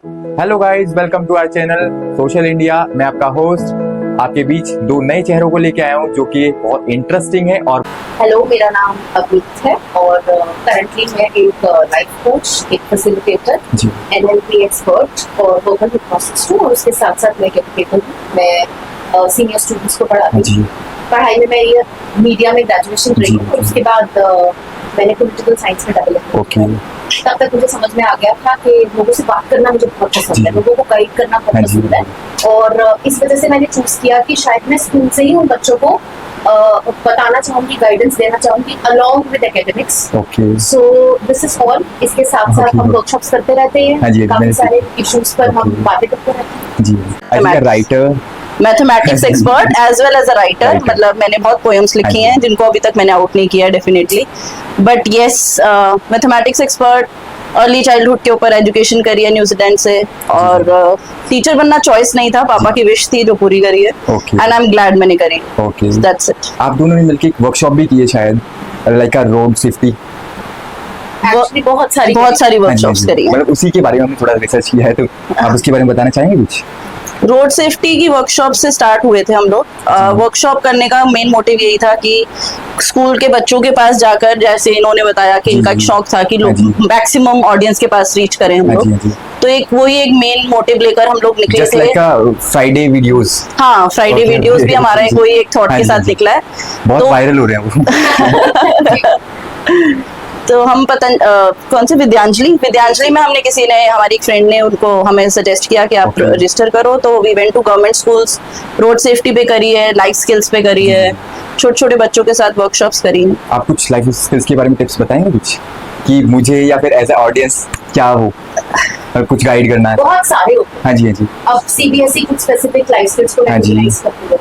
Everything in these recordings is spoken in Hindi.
Hello guys, welcome to our channel social India. मैं आपका होस्ट आपके बीच दो नए चेहरों को लेके आया हूँ जो कि बहुत इंटरेस्टिंग है। और हेलो, मेरा नाम अभित है और करंटली मैं एक लाइफ कोच, एक फैसिलिटेटर, एनएलपी एक्सपर्ट और वोकल हिप्नोसिस्ट हूँ। और उसके साथ साथ मैं एक एजुकेटर हूँ। मैं सीनियर स्टूडेंट्स को पढ़ाती हूँ। पढ़ाई में मैं ये मीडिया में ग्रेजुएशन रही हूँ और उसके बाद मैंने पॉलिटिकल साइंस में डबल तब तक मुझे समझ में आ गया था कि लोगों से बात करना मुझे बहुत पसंद है, लोगों को गाइड करना बहुत पसंद है। और इस वजह से मैंने चूज किया कि शायद मैं स्कूल से ही उन बच्चों को बताना चाहूंगी, गाइडेंस देना चाहूंगी along with academics. So this is all. इसके साथ साथ हम वर्कशॉप्स करते रहते हैं, काफी सारे इश्यूज पर हम बातें करते रहते हैं। Writer, mathematics expert as well as a writer. मतलब मैंने बहुत पोएम्स लिखी हैं जिनको अभी तक मैंने आउट नहीं किया definitely, but yes, mathematics expert. Early childhood के ऊपर एजुकेशन करी है न्यूजीलैंड से, और टीचर बनना चॉइस नहीं था, पापा की विश थी जो पूरी करी है, एंड आई एम ग्लैड मैंने करी। That's it. आप दोनों ने मिलकर एक वर्कशॉप भी की है शायद, लाइक अ रोड सेफ्टी। बहुत सारी वर्कशॉप्स करी है। मतलब उसी के बारे में हमने थोड़ा रिसर्च किया है, तो आप उसके बारे में बताना चाहेंगे कुछ? रोड सेफ्टी की वर्कशॉप से स्टार्ट हुए थे हम लोग। वर्कशॉप करने का मेन मोटिव यही था कि स्कूल के बच्चों के पास जाकर, जैसे इन्होंने बताया कि इनका एक शौक था कि लोग मैक्सिमम ऑडियंस के पास रीच करें हम लोग, तो एक वही एक मेन मोटिव लेकर हम लोग निकले थे। फ्राइडे वीडियोस, हाँ, फ्राइडे वीडियोस भी हमारा कोई एक थॉट के साथ निकला है, बहुत वायरल हो रहे हैं वो। तो हम कौन से विद्यांजलि में हमने हमारी एक फ्रेंड ने उनको हमें सजेस्ट किया कि आप रजिस्टर करो, तो we went to government schools. Road safety पे करी है, लाइफ स्किल्स पे करी है, छोटे छोटे बच्चों के साथ वर्कशॉप्स करी है। आप कुछ लाइफ स्किल्स के बारे में टिप्स बताएंगे कुछ, कि मुझे या फिर एज ए ऑडियंस क्या हो और कुछ गाइड करना है? बहुत सारे होते हैं। हाँ जी। अब सीबीएसई कुछ स्पेसिफिक लाइफ स्किल्स को रिकॉग्नाइज करती है,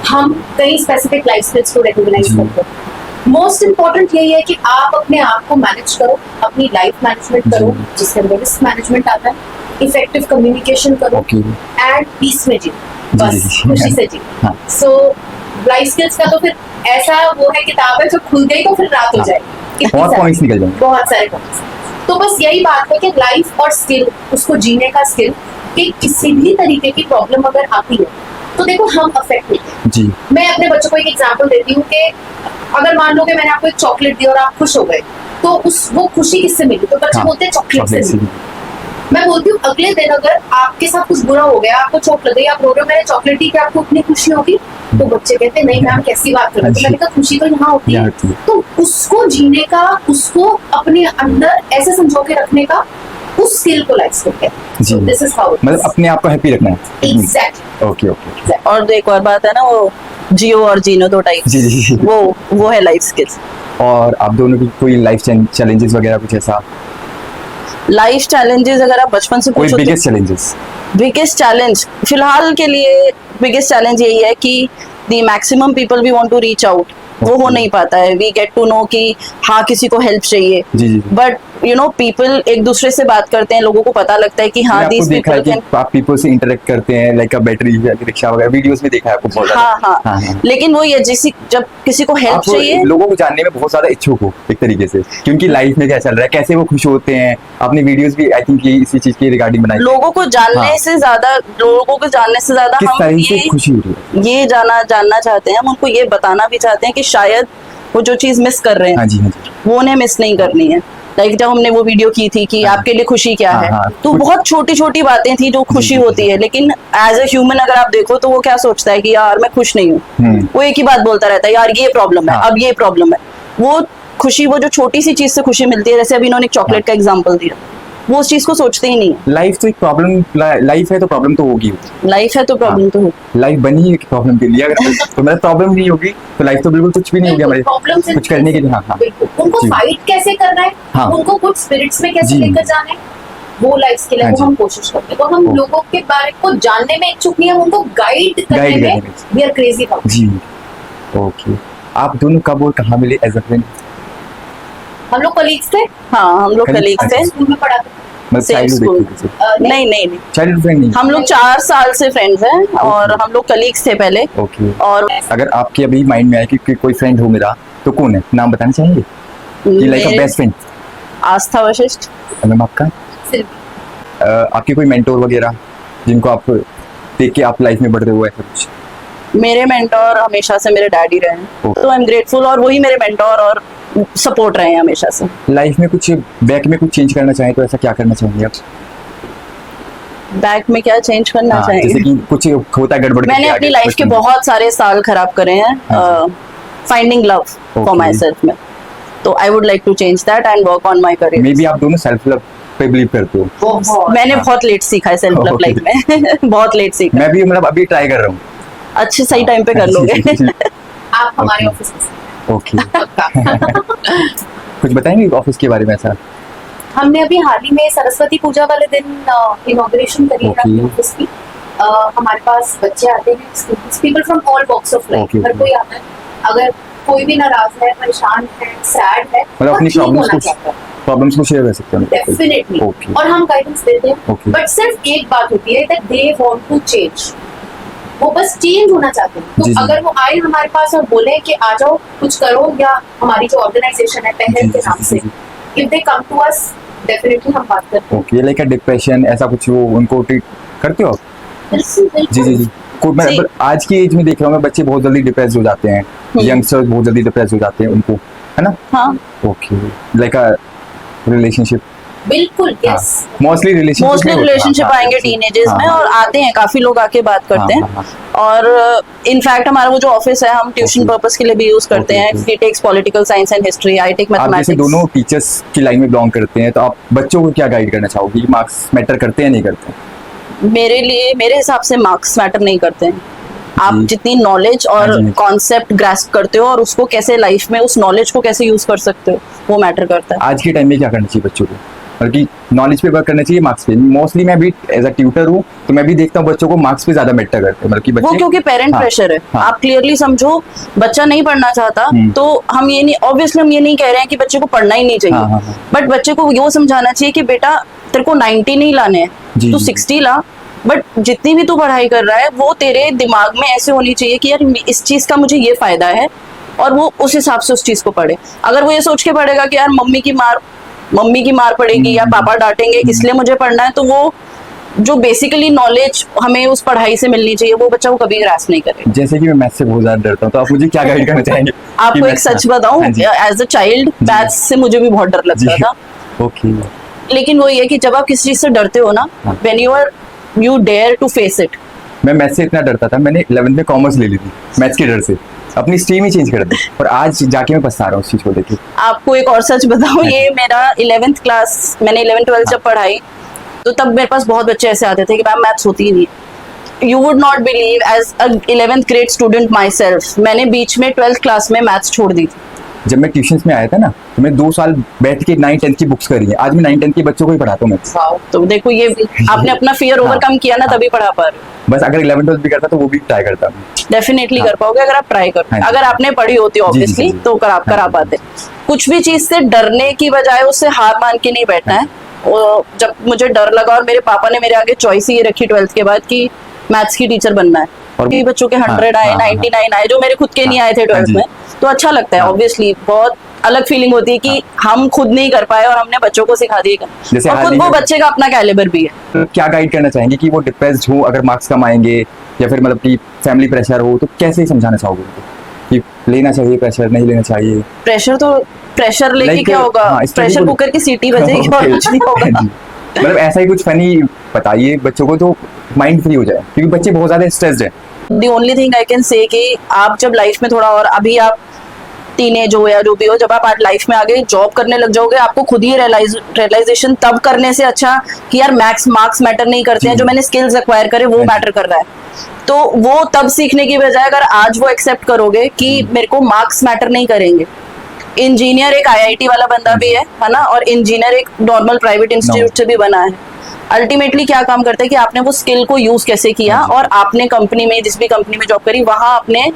हम कई स्पेसिफिक लाइफ स्किल्स को रिकॉग्नाइज करते हैं। मोस्ट इम्पोर्टेंट यही है कि आप अपने आप को मैनेज करो, अपनी लाइफ मैनेजमेंट करो, जिसके अंदर रिस्क मैनेजमेंट आता है, इफेक्टिव कम्युनिकेशन करो, एंड पीस में जी, बस खुशी से जी। सो लाइफ स्किल्स का तो फिर ऐसा वो है किताब है जो खुल गई तो फिर रात हो जाएगी, बहुत पॉइंट्स निकल जाएंगे, बहुत सारे पॉइंट्स। तो बस यही बात है कि लाइफ और स्किल, उसको जीने का स्किल, कि किसी भी तरीके की प्रॉब्लम अगर आती है तो देखो हम अफेक्ट होते हैं जी। मैं अपने बच्चों को एक एग्जांपल देती हूँ कि अगर मान लो कि मैंने आपको एक चॉकलेट दी और आप खुश हो गए, तो वो खुशी किससे मिली? तो बच्चे बोलते हैं चॉकलेट से मिली। मैं बोलती हूँ अगले दिन अगर आपके साथ कुछ बुरा हो गया, आपको चोट लग गई, आप रो रहे हो, मैंने चॉकलेट दी, क्या आपको उतनी खुशी होगी? तो बच्चे कहते हैं नहीं मैम, कैसी बात कर रहे हो? तो मैंने कहा खुशी तो यहाँ होती है। तो उसको जीने का, उसको अपने अंदर ऐसे संजो के रखने का, उस स्किल को लाइफ स्किल कहते हैं। दिस इज हाउ, मतलब अपने आप को हैप्पी रखना है। एग्जैक्टली। ओके। और एक और बात है ना, वो जियो और जीनो दो टाइप, जी। वो है लाइफ स्किल्स। और आप दोनों की कोई लाइफ चैलेंजेस वगैरह कुछ ऐसा? लाइफ चैलेंजेस अगर आप बचपन से पूछो, बिगेस्ट चैलेंज फिलहाल के लिए बिगेस्ट चैलेंज यही है कि the maximum people we want to reach out, वो हो नहीं पाता है। वी गेट टू नो कि हाँ किसी को हेल्प चाहिए, बट यू नो पीपल एक दूसरे से बात करते हैं, लोगों को पता लगता है कि हाँ दीस पीपल कैन, आप पीपल से इंटरेक्ट करते हैं, लाइक अ बैटरी रिक्शा वगैरह वीडियोस में देखा है आपको बहुत ज़्यादा। हाँ। लेकिन वो ये जब किसी को हेल्प चाहिए, लोगों को जानने में बहुत ज्यादा इच्छुक हो एक तरीके से, क्योंकि लाइफ में क्या चल रहा है, कैसे वो खुश होते हैं। अपनी वीडियोस भी आई थिंक इसी चीज के रिगार्डिंग बनाई। लोगों को जानने से ज्यादा हम ये जानना चाहते हैं, हम उनको ये बताना भी चाहते हैं कि शायद वो जो चीज मिस कर रहे हैं वो उन्हें मिस नहीं करनी है। लाइक जब हमने वो वीडियो की थी कि आपके लिए खुशी क्या है, तो बहुत छोटी छोटी बातें थी जो खुशी होती है, लेकिन एज ए ह्यूमन अगर आप देखो तो वो क्या सोचता है कि यार मैं खुश नहीं हूँ, वो एक ही बात बोलता रहता है, यार ये प्रॉब्लम है, अब ये प्रॉब्लम है। वो खुशी, वो जो छोटी सी चीज से खुशी मिलती है, जैसे अभी इन्होंने चॉकलेट का एग्जाम्पल दिया, वो उस चीज को सोचते ही नहीं है। लाइफ तो एक प्रॉब्लम, लाइफ है तो प्रॉब्लम तो होगी, लाइफ है तो प्रॉब्लम तो होगी। लाइफ बनी है प्रॉब्लम के लिए, अगर तो मतलब प्रॉब्लम नहीं होगी तो लाइफ तो बिल्कुल कुछ भी नहीं होगी हमारे कुछ करने के लिए। हाँ। उनको फाइट कैसे करना है, उनको गुड स्पिरिट्स में कैसे लेकर जाना है, वो लाइफ स्किल है, वो हम कोशिश करते हैं। तो हम लोगों के बारे को जानने में इच्छुक नहीं है, उनको गाइड करने में वी आर क्रेजी अबाउट जी। ओके, आप दोनों कब और कहाँ मिले एज अ फ्रेंड? हम लोग कलीग्स थे। हाँ, हम लोग कलीग्स थे, स्कूल में पढ़ाते थे। नहीं, चाइल्डहुड फ्रेंड नहीं, हम लोग 4 साल से फ्रेंड्स हैं और हम लोग कलीग्स थे पहले। और अगर आपके अभी माइंड में आए कि कोई फ्रेंड हो मेरा, तो कौन है? नाम बताना चाहेंगे? Like a best friend. Aastha Vashishtha. Ma'am आपका? आपके कोई मेंटोर वगैरह जिनको आप देख के आप लाइफ में बढ़ते हुए ऐसा कुछ? मेरे मेंटोर हमेशा से मेरे डैडी रहे हैं, तो आई एम ग्रेटफुल, और वही मेरे मेंटोर और सपोर्ट रहे हैं हमेशा से। लाइफ में कुछ बैक में कुछ चेंज करना चाहें तो ऐसा क्या करना चाहेंगे आप? बैक में क्या चेंज करना हाँ, जैसे चाहिए? कि कुछ होता है गड़बड़ मैंने करके अपनी आगे लाइफ के बचपन में। बहुत सारे साल खराब करे हैं finding love for Okay. Myself में, तो I would like to change that and work on my may career. बी आप दोनों सेल्फ लव पे बिलीव करते हो। बहुत मैंने बहुत लेट सीखा है सेल्फ लव Okay. लाइफ में बहुत लेट सीखा। मैं भी मतलब अभी ट्राई कर रहा हूँ। अच्छे सही टाइम पे कर लोगे। आप हमारे Okay. ऑफिस में ओके पक्का। कुछ बताएंगे ऑफिस के बारे में ऐसा? हमने अभी हाल ही में सरस्वती पूजा वाले दिन इनॉग्रेशन करी है Okay. अपने ऑफिस की। हमारे पास बच्चे आते हैं, students, people from all walks of life, Okay, हर okay. कोई आता है। अगर कोई भी नाराज है, परेशान है, सैड है, मतलब अपनी प्रॉब्लम्स प्रॉब्लम्स को शेयर कर सकते हैं। Definitely, Okay. और हम गाइडेंस देते हैं। Okay. बट सिर्फ एक बात होती है that they want to change, वो बस चेंज होना चाहते हैं। तो जी, जी। अगर वो आए हमारे पास और बोले कि आ जाओ कुछ करो, या हमारी जो ऑर्गेनाइजेशन है पहल के नाम से, if they come to us, definitely हम बात करते हैं। ओके, लाइक डिप्रेशन ऐसा कुछ वो उनको ट्रीट करते हो आप? बिल्कुल, जी जी जी। कोई मैं जी। पर आज की एज में देख रहा हूँ मैं, बच्चे बहुत जल्दी डिप्रेस हो जाते हैं, यंगस्टर्स बहुत जल्दी डिप्रेस हो जाते हैं उनको, है ना? हाँ, ओके, लाइक अ रिलेशनशिप, बिल्कुल, यस। मोस्टली रिलेशनशिप आएंगे टीनेजर्स में, और आते हैं काफी लोग आके बात करते हैं। हाँ, और इनफैक्ट हमारा वो जो ऑफिस है हम ट्यूशन Okay. पर्पस के लिए भी यूज करते Okay, हैं। okay. ही takes political science and history, I take आप जैसे मैथमेटिक्स। दोनों टीचर्स की लाइन में बिलोंग करते हैं, तो आप बच्चों को क्या गाइड करना चाहोगे? मार्क्स मैटर करते हैं नहीं करते? मेरे हिसाब से मार्क्स मैटर नहीं करते हैं। आप जी। जितनी नॉलेज और हाँ जी। कॉन्सेप्ट ग्रास्प करते हो और उसको कैसे लाइफ में उस नॉलेज को कैसे यूज कर सकते हो, वो मैटर करता है। आज के टाइम में क्या करना चाहिए बच्चों को? बल्कि नॉलेज पे वर्क करना चाहिए, मार्क्स पे? मोस्टली मैं भी एज अ ट्यूटर हूँ, तो मैं भी देखता हूँ बच्चों को मार्क्स पे ज्यादा मैटर करते हैं, बल्कि वो बच्चे क्योंकि पेरेंट हाँ, प्रेशर है। हाँ। आप क्लियरली समझो, बच्चा नहीं पढ़ना चाहता, तो हम ये नहीं, ऑब्वियसली हम ये नहीं कह रहे हैं कि बच्चे को पढ़ना ही नहीं हाँ, हाँ, चाहिए, बट बच्चे को वो समझाना चाहिए कि बेटा तेरे को 90 नहीं लाने हैं, जी, तू जी। 60 ला, बट जितनी भी तू पढ़ाई कर रहा है वो तेरे दिमाग में ऐसे होनी चाहिए कि यार इस चीज का मुझे ये फायदा है, और वो उस हिसाब से उस चीज को पढ़े। अगर वो ये सोच के पढ़ेगा कि यार मम्मी की मार पड़ेगी या पापा डांटेंगे इसलिए मुझे पढ़ना है, तो वो जो बेसिकली नॉलेज हमें उस पढ़ाई से मिलनी चाहिए वो बच्चा वो कभी ग्रास्प नहीं करेगा। जैसे कि मैं मैथ से बहुत ज्यादा डरता हूँ, तो आप मुझे क्या गाइड करना चाहेंगे? आपको एक सच बताऊं, एज अ चाइल्ड मैथ्स से मुझे भी बहुत डर लगता था, ओके, लेकिन वही है कि जब आप किसी चीज से डरते हो ना, हाँ। When you dare to face it. मैं मैथ से इतना डरता था, मैंने 11th में कॉमर्स ले ली थी मैथ्स के डर से, अपनी स्ट्रीम ही चेंज कर दी, और आज जाके मैं पछता रहा हूँ उस चीज को देख के। आपको एक और सच बताऊं, ये मेरा 11th क्लास, मैंने 11th-12th जब पढ़ाई, तो तब मेरे पास बहुत बच्चे ऐसे आते थे कि मैम मैथ्स होती ही नहीं। You would not believe, as a 11th grade student myself, मैंने बीच में 12th क्लास में मैथ्स छोड़ दी थी। जब मैं ट्यूशंस में आया था ना, तो मैं 2 साल बैठ के 9th-10th की बुक्स करी है। आज मैं 9th-10th के बच्चों को ही पढ़ाता हूँ मैथ्स। वाओ। तो देखो, ये आपने अपना फियर ओवरकम किया ना, तभी पढ़ा पा रहे हो। बस अगर 11th-12th भी करता तो वो भी ट्राई करता हूँ। डेफिनेटली हाँ। कर पाओगे अगर आप ट्राई करो। हाँ जी। अगर आपने पढ़ी होती जी, जी, ऑब्वियसली जी। तो करा हाँ। पाते। कुछ भी चीज से डरने की बजाय उससे हार मान के नहीं बैठना है। जब मुझे डर लगा और मेरे पापा ने मेरे आगे चॉइस ही ये रखी 12th के बाद कि मैथ्स की टीचर बनना है, और ये बच्चों के 100 आए, 99 आए, जो मेरे खुद के नहीं आए थे 12th में, तो अच्छा लगता है। हाँ। ऑब्वियसली बहुत अलग फीलिंग होती है कि हम खुद नहीं कर पाए और हमने बच्चों को सिखा दिया, जैसे और हाल खुद ही वो में- बच्चे का अपना कैलिबर भी है। तो क्या गाइड करना चाहेंगे कि वो डिप्रेस्ड हो अगर मार्क्स कम आएंगे, या फिर मतलब कि फैमिली प्रेशर हो, तो कैसे समझाना चाहोगे उनको कि लेना चाहिए प्रेशर, नहीं लेना चाहिए? प्रेशर लेके Like, क्या होगा? हाँ, study प्रेशर को- कुकर की सीटी बजेगी और Okay. कुछ नहीं होगा। जी। मतलब ऐसा ही कुछ फनी बताइए बच्चों को, तो माइंड फ्री हो जाए, क्योंकि बच्चे बहुत ज्यादा स्ट्रेस्ड है। The only thing I can say कि आप जब लाइफ में थोड़ा, और अभी आप टीनेज हो या जो भी हो, जब आप आज लाइफ में आगे जॉब करने लग जाओगे, आपको खुद ही रियलाइजेशन तब करने से अच्छा कि यार मार्क्स मैटर नहीं करते हैं, जो मैंने स्किल्स एक्वायर करे वो मैटर कर रहा है। तो वो तब सीखने की बजाय अगर आज वो एक्सेप्ट करोगे कि मेरे को मार्क्स मैटर नहीं करेंगे। इंजीनियर एक IIT वाला बंदा भी है ना, और इंजीनियर एक नॉर्मल प्राइवेट इंस्टीट्यूट से भी बना है। अल्टीमेटली क्या काम करता है कि आपने वो स्किल को यूज कैसे किया, और आपने कंपनी में, जिस भी कंपनी में जॉब करी, वहां आपने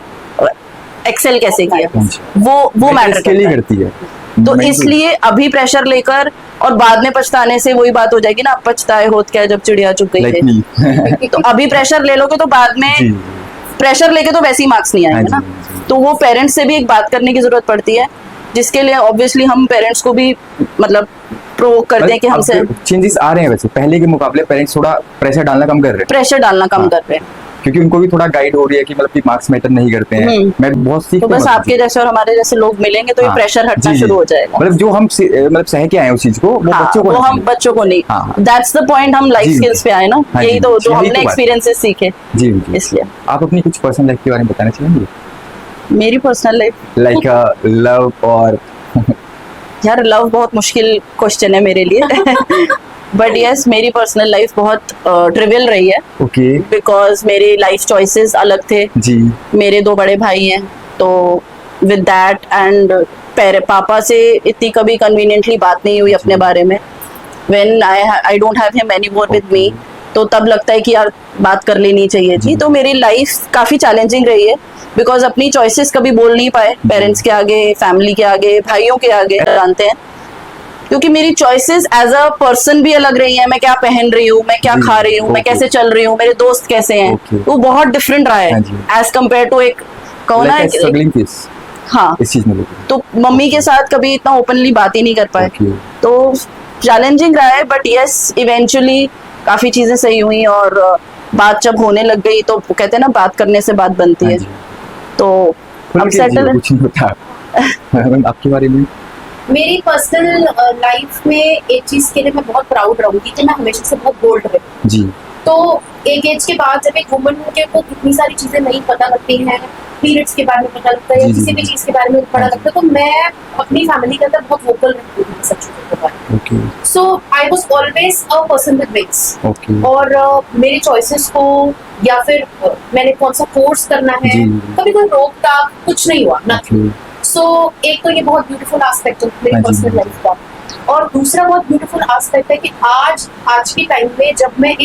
एक्सेल कैसे किया, वो मैटर के लिए करता है। करती है। तो मैं इसलिए अभी प्रेशर लेकर और बाद में पछताने से वही बात हो जाएगी ना, अब पछताए होत क्या जब चिड़िया चुग गई लाइक है। मी। तो अभी प्रेशर ले लोगे तो बाद में जी, प्रेशर लेके तो वैसे ही मार्क्स नहीं हाँ आएंगे जी, ना। हाँ जी। तो वो पेरेंट्स से भी एक बात करने की जरूरत पड़ती है, जिसके लिए ऑब्वियसली हम पेरेंट्स को भी मतलब प्रोवोक करते हैं कि हमसे चेंजेस आ रहे हैं वैसे पहले के मुकाबले पेरेंट्स थोड़ा प्रेशर डालना कम कर रहे हैं प्रेशर डालना कम हाँ। कर रहे हैं। क्योंकि उनको भी थोड़ा गाइड हो रही है कि मतलब कि मार्क्स मैटर नहीं करते हैं मैं बहुत सीख तो बस आपके जैसे और हमारे जैसे लोग मिलेंगे तो ये प्रेशर हटना शुरू हो जाएगा। मतलब जो हम मतलब सह के आए हैं उस चीज को वो हाँ, बच्चों को वो नहीं हम बच्चों को नहीं। हाँ। दैट्स द पॉइंट, हम लाइफ जी, स्किल्स पे आए ना, हाँ यही जी, तो जो यही हमने तो बात है। एक्सपीरियंसेस सीखे जी जी इसलिए। आप अपनी कुछ पर्सनल लाइफ के बारे में बताना चाहेंगे मेरी पर्सनल लाइफ, लाइक लव और यार लव बहुत मुश्किल क्वेश्चन है मेरे लिए बट यस मेरी पर्सनल लाइफ बहुत ट्रिवियल रही है ओके बिकॉज मेरी लाइफ चॉइसेस अलग थे। जी मेरे 2 बड़े भाई हैं तो विद दैट एंड पापा से इतनी कभी कन्वीनियंटली बात नहीं हुई अपने बारे में। When I don't have him anymore with me तो तब लगता है कि यार बात कर लेनी चाहिए थी। तो मेरी लाइफ काफी चैलेंजिंग रही है बिकॉज अपनी चॉइसेस कभी बोल नहीं पाए पेरेंट्स के आगे, फैमिली के आगे, भाइयों के आगे, जानते हैं क्योंकि मेरी चॉइसेस एज अ पर्सन भी अलग रही हैं। मैं क्या पहन रही हूँ, मैं क्या खा रही हूँ, मैं कैसे चल रही हूँ, मेरे दोस्त कैसे हैं, वो बहुत डिफरेंट रहा है एज कम्पेयर टू एक कहो ना स्ट्रगलिंग फेस हाँ इस चीज में लेके तो मम्मी के साथ कभी इतना ओपनली बात ही नहीं कर पाए। तो चैलेंजिंग रहा है बट यस इवेंचुअली काफी चीजें सही हुई और बात जब होने लग गई तो कहते हैं ना बात करने से बात बनती है। तो अब सेटल कुछ नहीं होता आपके बारे में। मेरी पर्सनल लाइफ में एक चीज के लिए मैं बहुत प्राउड रहूंगी कि मैं हमेशा से बहुत बोल्ड रही। जी तो एक एज के बाद जब एक वुमन को कितनी सारी चीजें नहीं पता लगती हैं, पीरियड्स के बारे में पता लगता है या किसी भी चीज के बारे में पता लगता है, तो मैं अपनी फैमिली के अंदर बहुत वोकल रहती हूँ सब चीजों के बारे में। Okay so I was always a person with wings. Okay और मेरे चॉइसेस को या फिर मैंने कौन सा कोर्स करना है कभी कोई रोक टाक कुछ नहीं हुआ ना। सो एक तो ये बहुत ब्यूटीफुल एस्पेक्ट है मेरी पर्सनल लाइफ का, और दूसरा बहुत ब्यूटीफुल एस्पेक्ट है कि आज के टाइम में जब मैं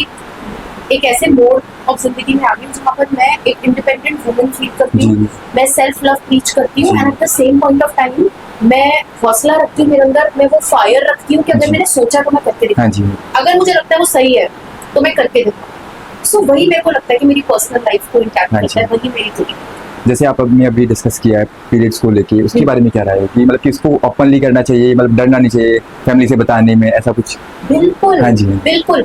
एक ऐसे मोड ऑफ जिंदगी में आ गई हूँ जहाँ पर मैं एक इंडिपेंडेंट वुमन फील करती हूँ, मैं सेल्फ लव टीच करती हूँ and at the same point of time मैं हौसला रखती हूँ मेरे अंदर, मैं वो फायर रखती हूँ कि अगर मैंने सोचा तो मैं करके दिखाऊँ, अगर मुझे लगता है वो सही है तो मैं करके दिखाऊँ। सो वही मेरे को लगता है कि मेरी पर्सनल लाइफ को इंटैक्ट करता है, वही मेरी थी। जैसे आप ने अभी डिस्कस किया है पीरियड्स को लेके, उसके बारे में क्या राय है कि मतलब कि इसको ओपनली करना चाहिए, मतलब डरना नहीं चाहिए फैमिली से बताने में, ऐसा कुछ? बिल्कुल हाँ जी बिल्कुल।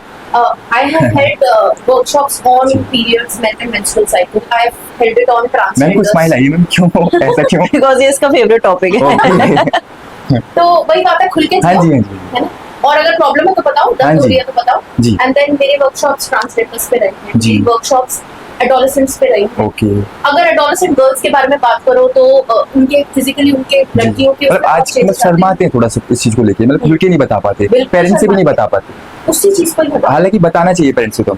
I have held workshops on periods, menstrual and menstrual cycle. I have held it on transgenders. Ma'am को स्माइल आई मैम, क्यों ऐसा क्यों? बिकॉज़ ये इसका फेवरेट टॉपिक है। तो वही बात है, खुल के हाँ जी है ना। और अगर प्रॉब्लम है तो बताओ, दर्द हो रही है तो बताओ। एंड देन मेरे वर्कशॉप्स ट्रांसजेंडर्स पे रहे हैं, मेरी वर्कशॉप्स एडोलेसेंट्स पे रही हैं। ओके अगर एडोलेसेंट गर्ल्स के बारे में बात करो तो उनके फिजिकली उनके लड़कियों के मतलब आज के मतलब शर्माते हैं थोड़ा सा इस चीज को लेके, मतलब खुल के नहीं बता पाते, पेरेंट्स से भी नहीं बता पाते। उसी चीज को ही बता, हालांकि बताना चाहिए पेरेंट्स से, तो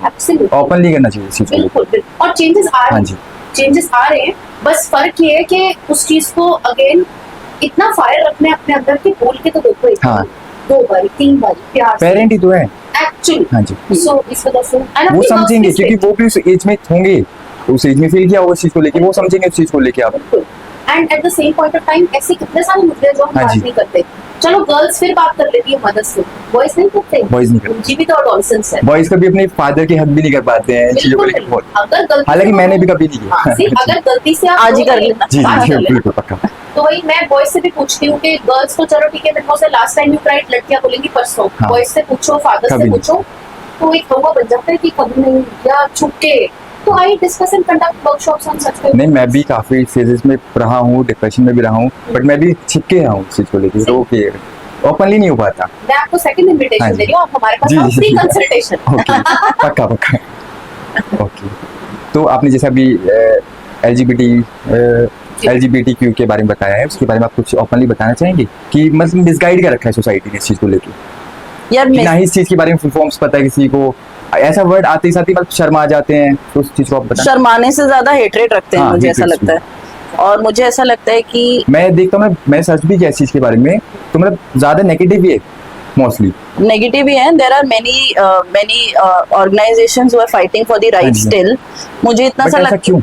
ओपनली करना चाहिए इस चीज को। बिल्कुल। और चेंजेस आ रहे हैं, चेंजेस आ रहे हैं, बस फर्क ये है कि उस चीज को अगेन इतना फायर रखना है अपने अंदर कि बोल के तो देखो, एक हाँ 2 बार 3 बार प्यार पेरेंट ही तो है एक्चुअली। हाँ जी, सो इस वजह से वो समझेंगे क्योंकि वो भी उस एज में होंगे, उस एज में फील किया होगा उस चीज को लेके, वो समझेंगे उस चीज को लेके। आप and at the same point of time ऐसे कितने सारे मुद्दे जो हम बात नहीं करते। चलो गर्ल्स फिर बात कर लेती है मदर्स से, बॉयज नहीं करते, बॉयज नहीं करते, उनकी भी तो एडोलेसेंस है। बॉयज कभी अपने फादर के हक भी नहीं कर पाते हैं चीजों को लेके बहुत। अगर गलती, हालांकि मैंने भी कभी नहीं किया। अगर गलती से आप आज ही कर लेना। जी जी बिल्कुल पक्का। तो वही मैं बॉयज से भी पूछती हूँ कि गर्ल्स तो चलो ठीक है, because last time you cried, लड़कियां बोलेंगी परसों। बॉयज से पूछो, फादर से पूछो, तो एक हुआ बन जाता है कि कभी नहीं या छुपके। तो I discuss and conduct workshops on such things. नहीं, मैं भी काफी फेजेस में रहा हूँ, डिप्रेशन में भी रहा हूँ, बट मैं भी छिपके रहा हूँ इस चीज को लेके, तो ओके ओपनली नहीं हो पाता। मैं आपको सेकंड इनविटेशन दे रही हूँ, आप हमारे पास फ्री कंसल्टेशन। ओके पक्का पक्का। ओके, तो आपने जैसा अभी LGBTQ के बारे में बताया है, उसके बारे में आप कुछ ओपनली बताना चाहेंगे कि मतलब मिसगाइड कर रखा है सोसाइटी ने इस चीज को लेके? यार ना ही इस चीज के बारे में फुल फॉर्म्स पता है किसी को, ऐसा वर्ड आते ही साथ ही मतलब शर्मा जाते हैं, तो उस चीज को आप बताएं। शर्माने से ज्यादा हेटरेट रखते हैं, मुझे ऐसा लगता है। और मुझे ऐसा लगता है कि मैं देखता हूँ, मैं सर्च भी किया इस चीज के बारे में, तो मतलब ज्यादा नेगेटिव ही है, मोस्टली नेगेटिव ही है। There are many organisations who are fighting for the right still. मुझे इतना सा लगता है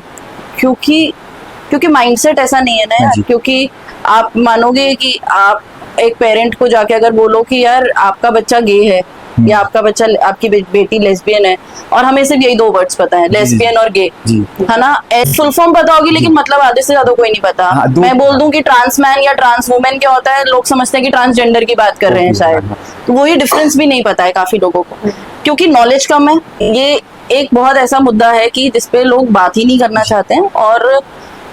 क्योंकि माइंडसेट ऐसा नहीं है ना यार। क्योंकि आप मानोगे कि आप एक पेरेंट को जाके अगर बोलो कि यार आपका बच्चा गे है या आपका बच्चा आपकी बेटी लेस्बियन है, और हमें सिर्फ यही 2 वर्ड्स पता है, लेस्बियन और गे, जी है ना, फुल फॉर्म पता होगी लेकिन मतलब आधे से ज्यादा कोई नहीं पता। हाँ, मैं बोल दूं कि ट्रांस मैन या ट्रांस वुमेन क्या होता है, लोग समझते हैं कि ट्रांसजेंडर की बात कर रहे हैं शायद, तो वही डिफरेंस भी नहीं पता है काफी लोगों को, क्योंकि नॉलेज कम है। ये एक बहुत ऐसा मुद्दा है कि जिसपे लोग बात ही नहीं करना चाहते हैं, और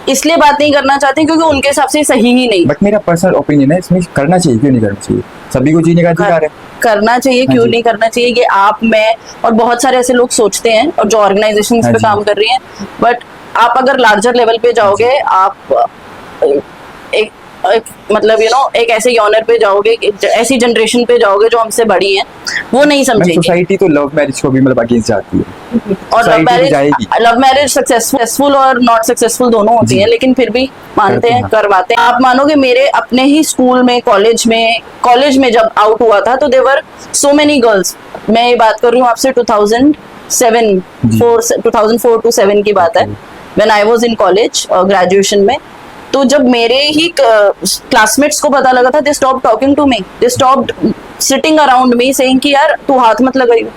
इसलिए बात नहीं करना चाहते हैं क्योंकि उनके हिसाब से सही ही नहीं। बट मेरा पर्सनल ओपिनियन है, इसमें करना चाहिए, क्यों नहीं करना चाहिए, सभी को जीने का अधिकार है। करना चाहिए, हाँ क्यों जी। नहीं करना चाहिए, ये आप, मैं और बहुत सारे ऐसे लोग सोचते हैं, और जो ऑर्गेनाइजेशंस हाँ पे जी। काम कर रही हैं। बट आप अगर लार्जर लेवल पे जाओगे, आप एक मतलब एक ऐसे यॉनर पे जाओगे, ऐसी जनरेशन पे जाओगे जो हमसे बड़ी है, वो नहीं समझेगी। सोसाइटी तो लव मैरिज को भी मतलब अगेंस्ट जाती है, और society भी जाएगी। लव मैरिज सक्सेसफुल और नॉट सक्सेसफुल दोनों होती जी। है, लेकिन फिर भी मानते करते हैं, हैं। करवाते हैं। आप मानोगे, मेरे अपने ही स्कूल में, कॉलेज में जब आउट हुआ था तो देवर सो मेनी गर्ल्स। मैं ये बात कर रही हूँ आपसे 2004 to 7 की बात है, when I was in college graduation में। तो जब मेरे ही क्लासमेट्स को पता लगा था, they stop talking to me, they stop sitting around me saying कि यार तू हाथ मत लगाइयो।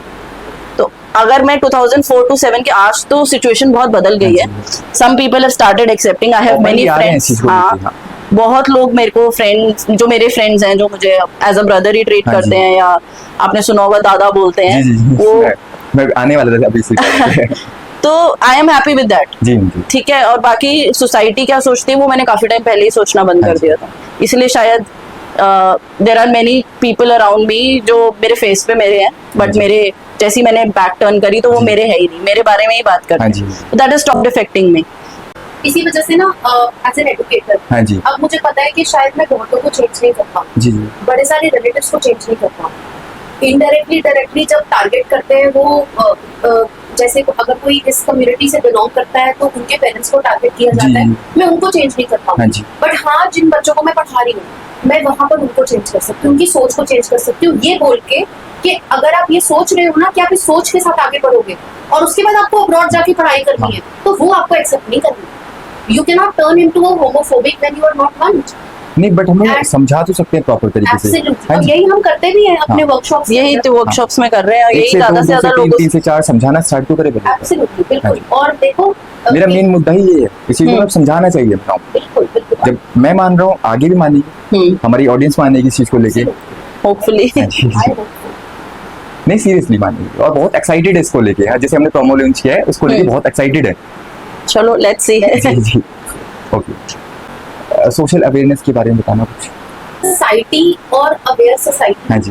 तो अगर मैं 2004 to 7 के, आज तो सिचुएशन बहुत बदल गई है, some people have started accepting, I have many friends. हाँ, बहुत लोग मेरे को फ्रेंड्स, जो मेरे फ्रेंड्स हैं, जो मुझे एज अ ब्रदर ही ट्रीट हाँ करते जी। हैं, या आपने सुना होगा दादा बोलते हैं, जी जी वो मैं आने वाला था अभी इसी बात पे। तो I am happy with that. जी जी ठीक है, और बाकी सोसाइटी क्या सोचती है वो मैंने काफी टाइम पहले ही सोचना बंद कर दिया था, इसलिए शायद there are many people around me जो मेरे फेस पे मेरे हैं, बट मेरे जैसी मैंने बैक टर्न करी तो वो जी। मेरे है ही नहीं, मेरे बारे में ही बात करते हाँ हैं, जी। That is stopped affecting me. इसी वजह से ना एज एन एडुकेटर हाँ जी अब मुझे पता है कि शायद मैं बहुतों को चेंज नहीं कर पाऊँ, जी जी बड़े सारे रिलेटिव्स को चेंज नहीं कर पाऊँ। इनडायरेक्टली डायरेक्टली जब टारगेट करते हैं वो जैसे अगर कोई इस कम्युनिटी से बिलोंग करता है तो उनके पेरेंट्स को टारगेट किया जाता है, जी। मैं उनको चेंज नहीं कर हाँ पाऊँ। जी। बट हाँ, जिन बच्चों को मैं पढ़ा रही हूँ, मैं वहां पर उनको चेंज कर सकती हूँ, उनकी सोच को चेंज कर सकती हूँ, ये बोल के कि अगर आप ये सोच रहे हो ना कि आप इस सोच के साथ आगे बढ़ोगे और उसके बाद आपको अब्रॉड जाके पढ़ाई करनी है, तो वो आपको एक्सेप्ट नहीं करनी। You can not turn into a homophobic when you are not want. नहीं, बट हमें And- समझा तो सकते हैं प्रॉपर तरीके से। एब्सोल्युटली, हाँ और जी। यही हम करते भी हैं अपने हाँ। वर्कशॉप्स यही तो वर्कशॉप्स में कर रहे हैं, एक यही से ज्यादा दो, से दो ज्यादा से तीन, लोगों तीन से चार समझाना स्टार्ट तो करे बच्चे। एब्सोल्युटली, बिल्कुल। हाँ जी। और देखो मेरा मेन मुद्दा ही ये है, इसी को अब समझाना चाहिए बताऊं। बिल्कुल बिल्कुल जब मैं मान रहा हूँ, आगे भी मानेगी, हमारी ऑडियंस मानेगी इस चीज को लेके। होपफुली। हाँ जी। नहीं, सीरियसली मानेगी और बहुत एक्साइटेड है इसको लेके। हाँ, जैसे हमने प्रोमो लॉन्च किया है उसको लेके बहुत एक्साइटेड है। चलो लेट्स सी। जी जी ओके। सोशल अवेयरनेस के बारे में बताना कुछ। सोसाइटी और अवेयर सोसाइटी। हाँ जी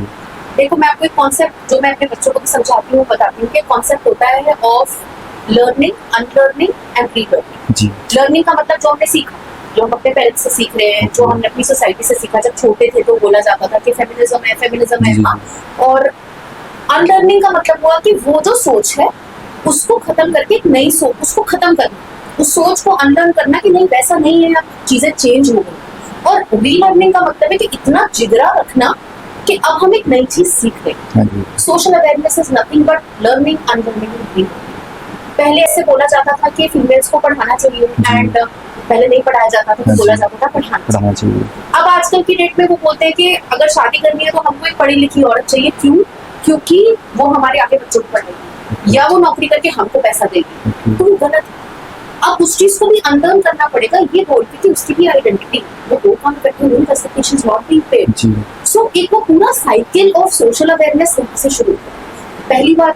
देखो, मैं आपको एक कॉन्सेप्ट जो मैं अपने बच्चों को भी समझाती हूँ, बताती हूँ कि कॉन्सेप्ट होता है of learning, unlearning and relearning. जी लर्निंग का मतलब जो हमने सीखा, जो हम अपने पेरेंट्स से सीख रहे हैं, जो हमने अपनी सोसाइटी से सीखा। जब छोटे थे तो बोला जाता था कि फेमिनिज्म है, फेमिनिज्म है। जी। हाँ। और अनलर्निंग का मतलब हुआ कि वो जो सोच है उसको खत्म करके एक नई सोच, उसको खत्म करना, उस सोच को अनलर्न करना कि नहीं वैसा नहीं है, अब चीजें चेंज हो गई। और रीलर्निंग का मतलब है कि इतना जिगरा रखना कि अब हम एक नई चीज सीख रहे हैं। हाँ जी social awareness is nothing but learning, unlearning. पहले ऐसे बोला जाता था कि फीमेल्स को पढ़ाना चाहिए, जी। एंड पहले नहीं पढ़ाया जाता था तो हाँ बोला जी। जाता था पढ़ाना चाहिए। पढ़ाना चाहिए। अब आजकल की डेट में वो बोलते हैं कि अगर शादी करनी है तो हमको एक पढ़ी लिखी औरत चाहिए। क्यों? क्योंकि वो हमारे आगे बच्चों को पढ़ाएगी या वो नौकरी करके हमको पैसा देगी। तो वो गलत है। अब उस चीज को भी अनलर्न करना पड़ेगा, ये बोल के कि उसकी भी आइडेंटिटी वो दो काम करके नहीं कर सकती, she is not being paid. जी सो एक वो पूरा साइकिल ऑफ सोशल अवेयरनेस यहाँ से शुरू होता है। पहली बात।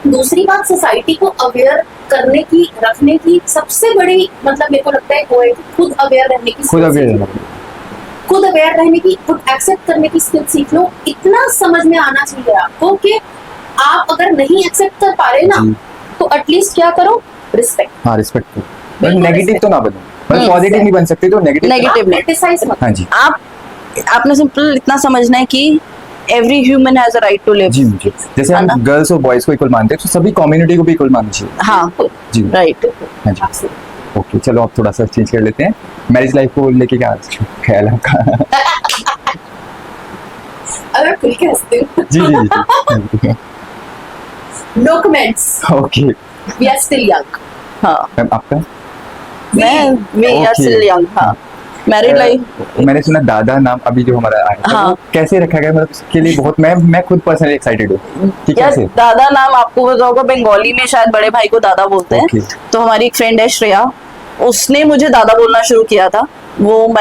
दूसरी बात, सोसाइटी को अवेयर करने की, रखने की सबसे बड़ी मतलब मेरे को लगता है वो है कि खुद अवेयर रहने की खुद skill अवेयर सीखो। खुद अवेयर रहने की, खुद एक्सेप्ट करने की स्किल सीख लो। इतना समझ में आना चाहिए आपको कि आप अगर नहीं एक्सेप्ट कर पा रहे ना जी। तो एटलीस्ट क्या करो, रिस्पेक्ट। हाँ, रिस्पेक्ट तो। बिल्कुल नेगेटिव respect। तो ना बनो, मतलब पॉजिटिव नहीं बन सकते तो नेगेटिव। Negative नहीं। क्रिटिसाइज मत। हाँ जी आपने सिंपल इतना समझना है कि every human has a right to live. जी मुझे जैसे है ना? हम गर्ल्स और बॉयज को इक्वल मानते हैं तो सभी कम्युनिटी को भी इक्वल मानना चाहिए। हाँ जी राइट। हाँ जी Absolutely। ओके, चलो आप थोड़ा सा चेंज कर लेते हैं। मैरिज लाइफ को लेके क्या ख्याल है आपका? अगर खुल के हंसते हो। जी जी जी no comments, okay we are still young. हाँ मैम आपका? मैं we are Okay. Still young. हाँ मैरिड लाइफ मैंने सुना दादा नाम अभी जो हमारा आया था, हाँ। वो कैसे रखा गया, मतलब उसके लिए बहुत मैं खुद पर्सनली एक्साइटेड हूँ कि यार कैसे। दादा नाम आपको बताऊंगा, बंगाली में शायद बड़े भाई को दादा बोलते हैं। Okay. तो हमारी एक फ्रेंड है श्रेया, उसने मुझे दादा बोलना शुरू किया था। वो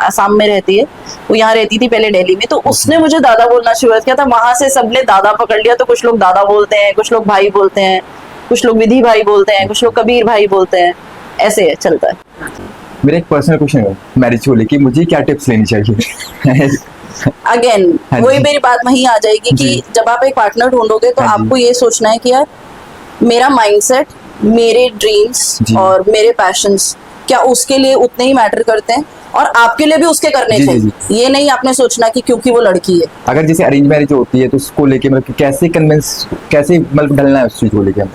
असम में रहती है, वो यहाँ रहती थी पहले दिल्ली में, तो उसने मुझे दादा बोलना शुरू किया था। वहां से सबने दादा पकड़ लिया, तो कुछ लोग दादा बोलते हैं, कुछ लोग भाई बोलते हैं, कुछ लोग विधि भाई बोलते हैं, कुछ लोग कबीर भाई बोलते हैं, ऐसे चलता है। मेरा एक पर्सनल क्वेश्चन है मैरिज को लेके, मुझे क्या टिप्स लेनी चाहिए? अगेन हाँ वही जी। मेरी बात वहीं आ जाएगी कि जी। जब आप एक पार्टनर ढूंढोगे तो हाँ जी। आपको ये सोचना है कि यार मेरा माइंडसेट, मेरे ड्रीम्स जी। और मेरे पैशंस क्या उसके लिए उतने ही मैटर करते हैं, और आपके लिए भी उसके करने जी, जी, चाहिए। ये नहीं आपने सोचना कि क्योंकि वो लड़की है। अगर जैसे अरेंज मैरिज होती है तो उसको लेके मतलब कि कैसे कन्विंस, कैसे मतलब ढलना है उस चीज को लेके हमें?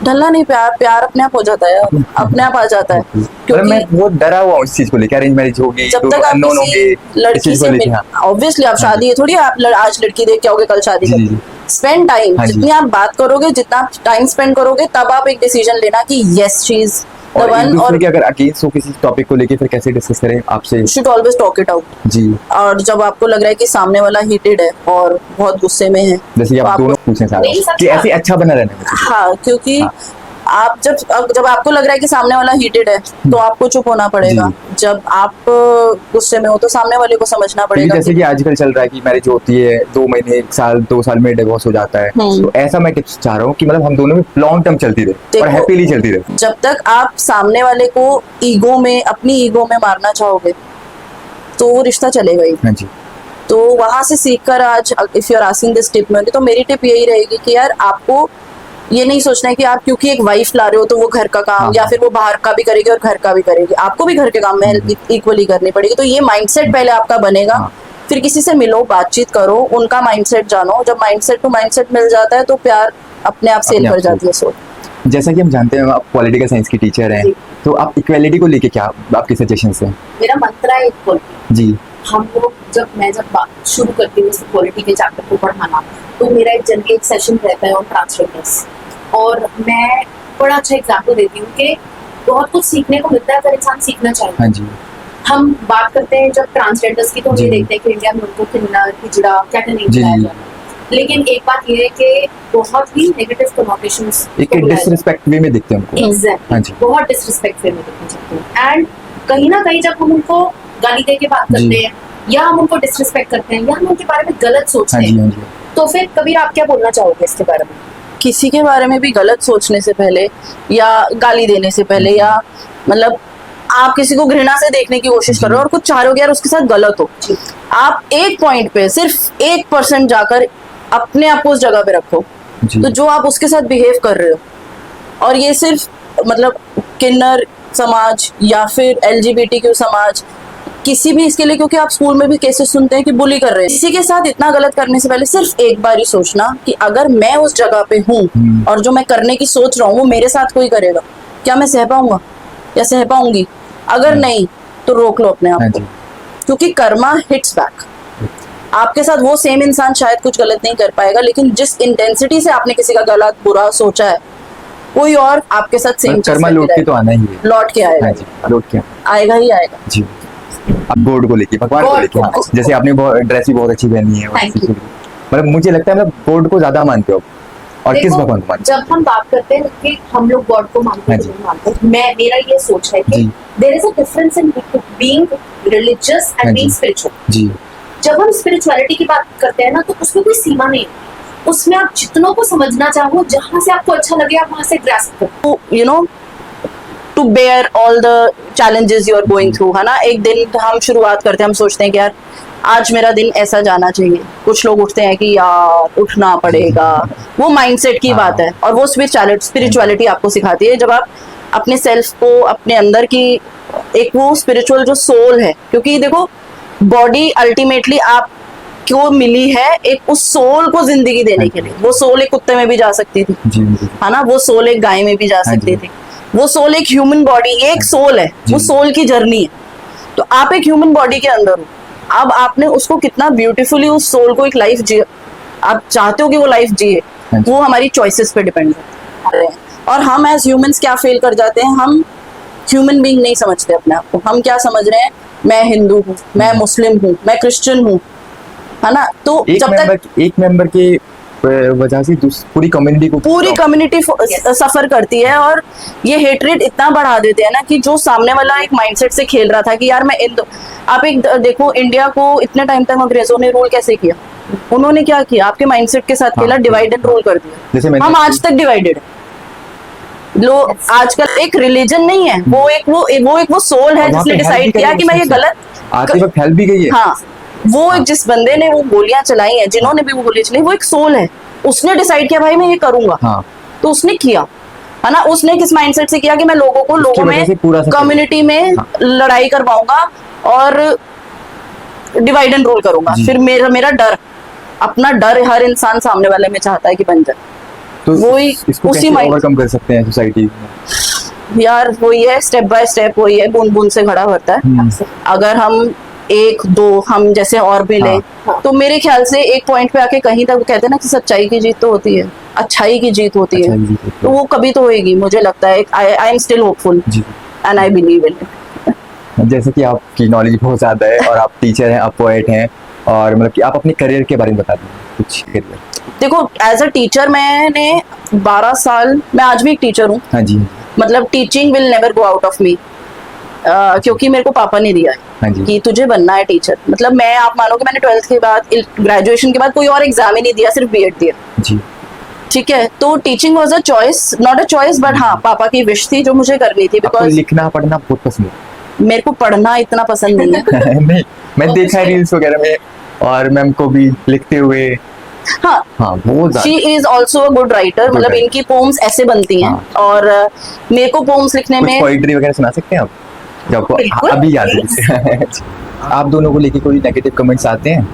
ढलना नहीं, प्यार प्यार अपने आप हो जाता है यार, अपने आप आ जाता है। मतलब मैं क्योंकि बहुत डरा हुआ हूँ इस चीज को लेके, अरेंज मैरिज होगी जब तो तक आप अननोन होंगे, किसी इस लड़की चीज को से लेके। हाँ ऑब्वियसली आप शादी है थोड़ी आप आज लड़की देख के आओगे कल शादी जी, करोगे। जी। स्पेंड टाइम, हाँ जी। जितनी आप बात करोगे, जितना टाइम स्पेंड करोगे, तब आप एक डिसीजन लेना कि यस शी इज द और एक वन। दूसरे और के अगर अगेंस्ट हो किसी टॉपिक को लेके फिर कैसे डिस्कस करें आपसे? You should always talk it out. जी, और जब आपको लग रहा है कि सामने वाला हीटेड है और बहुत गुस्से में है, जैसे कि तो आप आपको- दोनों पूछें सारा नहीं, सच कि बात। ऐसे अच्छा बना रहना है। हाँ, क्योंकि हाँ। आप जब आपको लग रहा है कि सामने वाला हीटेड है तो आपको चुप होना पड़ेगा। जब आप गुस्से में हो तो सामने वाले को समझना क्योंकि पड़ेगा जैसे कि आजकल चल रहा है कि मैरिज होती है 2 महीने 1 साल 2 साल में डिवोर्स हो जाता है, तो ऐसा मैं टिप्स चाह रहा हूँ कि मतलब हम दोनों में लॉन्ग टर्म चलती रहे और देखो- हैप्पीली चलती रहे। जब तक आप सामने वाले को ईगो में, अपनी ईगो में मारना चाहोगे तो वो रिश्ता चलेगा ही। हाँ जी, तो वहां से सीख कर आज if you are asking this tip में, तो मेरी टिप यही रहेगी कि यार आपको ये नहीं सोचना है कि आप क्योंकि एक वाइफ ला रहे हो तो वो घर का काम हाँ। या फिर वो बाहर का भी करेगी और घर का भी करेगी, आपको भी घर के काम में हेल्प इक्वली करनी पड़ेगी। तो ये माइंडसेट पहले आपका बनेगा। हाँ। फिर किसी से मिलो, बातचीत करो, उनका माइंडसेट जानो। जब माइंडसेट टू माइंडसेट मिल जाता है तो प्यार अपने आप सेल अपने आप कर से। जाती है सोच। जैसा कि हम जानते हैं आप पॉलिटिकल साइंस की टीचर हैं, जी। तो आप इक्वेलिटी को लेके क्या आपके सजेशंस हैं? मेरा मंत्र है इक्वलिटी। जी, हम लोग जब बात शुरू करते हैं इक्वलिटी के चैप्टर को पढ़ाना, तो मेरा एक जनरली एक सेशन रहता है ऑन ट्रांसजेंडर्स, और मैं बड़ा अच्छा एग्जाम्पल देती हूँ कि बहुत कुछ सीखने को मिलता है अगर इंसान सीखना चाहे। हाँ जी, हम बात करते हैं जब ट्रांसजेंडर्स की, तो हम जी। ये देखते हैं कि इंडिया में उनको किन्नर, हिजड़ा, क्या क्या नहीं जी, दिलाया जी। जाता है। लेकिन एक बात ये है कि बहुत ही नेगेटिव कनोटेशंस एक डिसरिस्पेक्ट वे में दिखते हैं हमको। एग्जैक्टली, हाँ जी। बहुत डिसरिस्पेक्ट वे में देखना चाहते हैं। एंड कहीं ना कहीं जब हम उनको गाली दे के बात जी। करते हैं, या हम उनको डिसरिस्पेक्ट करते हैं, या हम उनके बारे में गलत सोचते हाँ जी, हैं, हाँ जी, तो फिर कबीर आप क्या बोलना चाहोगे इसके बारे में? किसी के बारे में भी गलत सोचने से पहले या गाली देने से पहले या मतलब आप किसी को घृणा से देखने की कोशिश कर रहे हो और कुछ चाह रहे हो कि यार उसके साथ गलत हो, आप एक पॉइंट पे सिर्फ 1% जाकर अपने आप को उस जगह पे रखो। जी। तो जो आप उसके साथ बिहेव कर रहे हो, और ये सिर्फ मतलब किन्नर समाज या फिर LGBTQ समाज, किसी भी इसके लिए, क्योंकि आप स्कूल में भी केसेस सुनते हैं कि बुली कर रहे हैं। किसी के साथ इतना गलत करने से पहले सिर्फ एक बार ही सोचना कि अगर मैं उस जगह पे हूँ और जो मैं करने की सोच रहा हूँ वो मेरे साथ कोई करेगा, क्या मैं सह पाऊंगा या सह पाऊंगी? अगर नहीं तो रोक लो अपने आप हाँ को, जी, क्योंकि कर्मा हिट्स बैक। आपके साथ वो सेम इंसान शायद कुछ गलत नहीं कर पाएगा, लेकिन जिस इंटेंसिटी से आपने किसी का गलत बुरा सोचा है, कोई और आपके साथ सेम कर्मा लौट के तो आना ही है। लौट के आएगा। हाँ जी, लौट के आएगा ही आएगा। जी। अब गॉड को लेके, भगवान को God लेके, हाँ, को। जैसे आपने ड्रेस भी बहुत अच्छी पहनी है और Thank इसी you। के लिए। मतलब मुझे लगता है मतलब गॉड को ज्यादा मानते हो और किस देखो, भगवान को मानते जब हम बात करते हैं कि हम लोग गॉड को मानते हाँ हैं जी। नहीं मानते, मेरा ये सोच है कि जी। There is a difference in being religious हाँ एंड जी। Being spiritual. हो? जी, जब हम स्पिरिचुअलिटी की बात करते हैं ना, तो उसमें कोई सीमा नहीं है। उसमें आप जितनों को समझना चाहो, जहां से आपको अच्छा लगे आप वहां से ग्रास्प करो। you know to bear all the challenges you are going through, है ना। एक दिन हम शुरुआत करते हैं, हम सोचते हैं कि यार आज मेरा दिन ऐसा जाना चाहिए। कुछ लोग उठते हैं कि यार उठना पड़ेगा, वो माइंडसेट की बात है। और वो स्पिरिचुअलिटी आपको सिखाती है जब आप अपने सेल्फ को, अपने अंदर की एक वो स्पिरिचुअल जो सोल है, क्योंकि देखो बॉडी अल्टीमेटली आप क्यों मिली है एक उस सोल को जिंदगी देने के लिए। वो सोल एक कुत्ते में भी जा सकती थी, जी, जी, है ना, वो सोल एक गाय में भी जा हाँ सकती जी। थी, वो सोल एक ह्यूमन बॉडी, ये एक सोल है, वो जी। सोल की जर्नी है। तो आप एक ह्यूमन बॉडी के अंदर हो, अब आपने उसको कितना ब्यूटीफुली उस सोल को एक लाइफ जिए, आप चाहते हो कि वो लाइफ जिए, हाँ जी। वो हमारी चॉइसेस पे डिपेंड करता है। और हम एज ह्यूमंस क्या फेल कर जाते हैं, हम ह्यूमन बीइंग नहीं समझते अपने आप को। हम क्या समझ रहे हैं, मैं हिंदू हूँ, मैं मुस्लिम हूँ, मैं क्रिश्चियन हूँ, है ना। तो जब तक एक मेंबर के वजह से पूरी कम्युनिटी को पूरी कम्युनिटी सफर करती है, और ये हेटरेट इतना बढ़ा देते हैं ना कि जो सामने वाला एक माइंडसेट से खेल रहा था कि यार मैं आप एक देखो इंडिया को इतने टाइम तक अंग्रेजों ने रूल कैसे किया, उन्होंने क्या किया, आपके माइंडसेट के साथ खेला, डिवाइड एंड रूल कर दिया। हम आज तक डिवाइडेड है। लोग आजकल एक रिलीजन नहीं है, वो सोल है जिसने डिसाइड किया कि मैं ये गलत आते वक्त हेल्प भी गई है। हाँ, वो जिस बंदे ने वो गोलियां चलाई हैं, जिन्होंने भी वो गोलियां चलाई, वो एक सोल है, उसने डिसाइड किया भाई मैं ये करूंगा। हाँ। तो उसने किया, है ना। उसने किस माइंडसेट से किया कि मैं लोगों में कम्युनिटी में लड़ाई करवाऊंगा और डिवाइड एंड रूल करूंगा। फिर मेरा डर, अपना डर हर इंसान सामने वाले में चाहता है कि बन जाए। तो वही इसको उसी कैसे ओवरकम कर सकते हैं सोसाइटी? यार वही है, स्टेप बाय स्टेप, वही है, बूंद बूंद से घड़ा भरता है। अगर हम एक दो हम जैसे और भी ले, तो मेरे ख्याल से एक पॉइंट पे आके कहीं तक कहते हैं ना कि सच्चाई की जीत तो होती है, अच्छाई की जीत होती है, तो वो कभी तो होएगी, मुझे लगता है। I am still hopeful and I believe in it. जैसे कि आपकी नॉलेज बहुत ज्यादा है और आप टीचर हैं, आप पोएट हैं, और मतलब कि आप अपने करियर के बारे में बता दीजिए कुछ करियर। देखो एज अ टीचर मैंने 12 साल, मैं आज भी एक टीचर हूँ। हाँ जी। मतलब teaching will never go out of me, क्योंकि मेरे को पापा ने दिया है। हाँ जी। कि तुझे बनना है टीचर। मतलब मैं, आप मानो कि मैंने 12th के बाद, ग्रेजुएशन के बाद कोई और एग्जाम ही नहीं दिया, सिर्फ बीएड दिया जी। ठीक है। तो teaching was a choice, not a choice, but हाँ पापा की विश थी जो मुझे करनी थी। बिकॉज लिखना पढ़ना बहुत पसंद है। मेरे को पढ़ना इतना पसंद नहीं है। नहीं, मैं देखा है रील्स वगैरह में, और मैम को भी लिखते हुए। हाँ, वो she is also a good writer. मतलब इनकी पोम्स ऐसे बनती हैं। और मेरे को पोम्स लिखने में पोइट्री वगैरह सुना सकते हैं आप जो आपको अभी याद है? आप दोनों को लेके कोई नेगेटिव कमेंट्स आते हैं?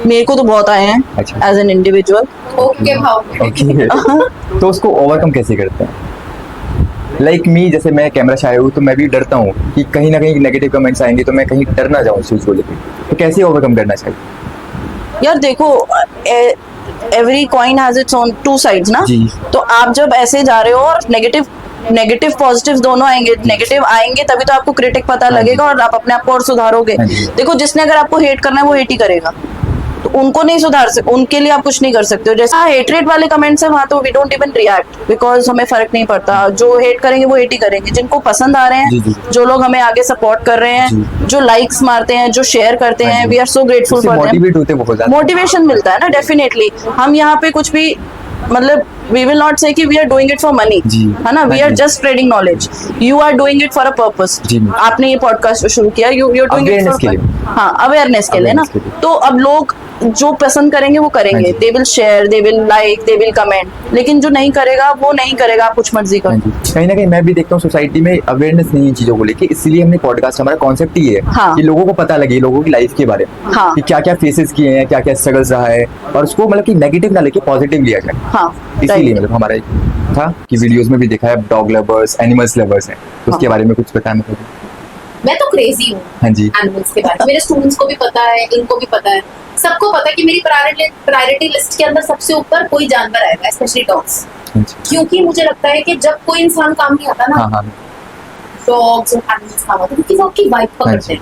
मेरे को तो बहुत आए हैं एज एन इंडिविजुअल। तो उसको ओवरकम कैसे करते हैं? लाइक मी, जैसे मैं कैमरा शाय हूँ तो मैं भी डरता हूँ कि कहीं ना कहीं नेगेटिव कमेंट्स आएंगे, तो मैं कहीं डर ना जाऊँ उस चीज को लेकर। तो कैसे ओवरकम करना चाहिए? यार देखो, every coin has its own two sides ना। तो आप जब ऐसे जा रहे हो और नेगेटिव पॉजिटिव दोनों आएंगे, नेगेटिव आएंगे तभी तो आपको क्रिटिक पता लगेगा और आप अपने आप को और सुधारोगे। देखो, जिसने अगर आपको हेट करना है वो हेट ही करेगा, तो उनको नहीं सुधार सकते, उनके लिए आप कुछ नहीं कर सकते हो। जैसे हेटरेट वाले कमेंट्स है, वहां तो we don't even react, because हमें फर्क नहीं पड़ता। जो हेट करेंगे वो हेट ही करेंगे। जिनको पसंद आ रहे हैं, जो लोग हमें आगे सपोर्ट कर रहे हैं, जो लाइक्स मारते हैं, जो शेयर करते हैं, we are so grateful for them. Motivation मिलता है ना, डेफिनेटली। हम यहाँ पे कुछ भी, मतलब we will not say कि we are doing it for money, है ना। we are just spreading knowledge, you are doing it for a purpose। आपने ये पॉडकास्ट शुरू किया, you are doing it for हाँ अवेयरनेस के लिए ना। तो अब लोग जो पसंद करेंगे वो करेंगे, they will share, they will like, they will comment, लेकिन जो नहीं करेगा वो नहीं करेगा, आप कुछ मर्जी करो। कहीं ना कहीं मैं भी देखता हूँ सोसाइटी में अवेयरनेस नहीं है चीजों को लेके, इसलिए हमने पॉडकास्ट, हमारा कॉन्सेप्ट ही है कि लोगों को पता लगे, लोगों की लाइफ के बारे में, कि क्या क्या फेसेस किए हैं, क्या क्या स्ट्रगल्स रहा है, और उसको मतलब कि नेगेटिव ना लेके पॉजिटिव लिया जाए। इसीलिए मतलब हमारा था कि वीडियोस में भी देखा है डॉग लवर्स, एनिमल्स लवर्स हैं, तो उसके बारे में कुछ बताना चाहिए। मैं तो क्रेजी हूँ एनिमल्स के बारे में। मेरे स्टूडेंट्स को भी पता है, इनको भी पता है, सबको पता है कि मेरी प्रायोरिटी लिस्ट के अंदर सबसे ऊपर कोई जानवर आएगा, स्पेशली डॉग्स। क्योंकि मुझे लगता है कि जब कोई इंसान काम नहीं आता ना, डॉग्स और एनिमल्स काम आते, क्योंकि वो आपकी वाइब पकड़ते हैं।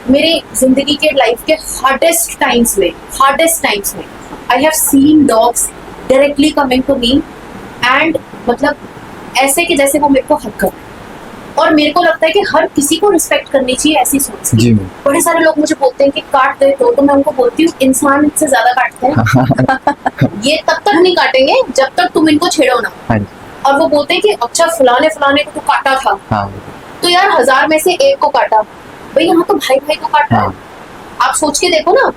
मेरी जिंदगी के लाइफ के हार्डेस्ट टाइम्स में I have seen dogs directly coming to me and मतलब ऐसे कि जैसे वो मेरे को हक कर। और मेरे को लगता है कि हर किसी को रिस्पेक्ट करनी चाहिए ऐसी सोच की। बड़े सारे लोग मुझे बोलते हैं कि काट दे, तो मैं उनको बोलती हूँ इंसान इससे ज्यादा काटते हैं। ये तब तक नहीं काटेंगे जब तक तुम इनको छेड़ो ना। और वो बोलते हैं कि अच्छा फलाने को तो काटा था, तो यार 1000 में से एक को काटा, भाई यहाँ तो भाई को काटा है। आप सोच के देखो ना।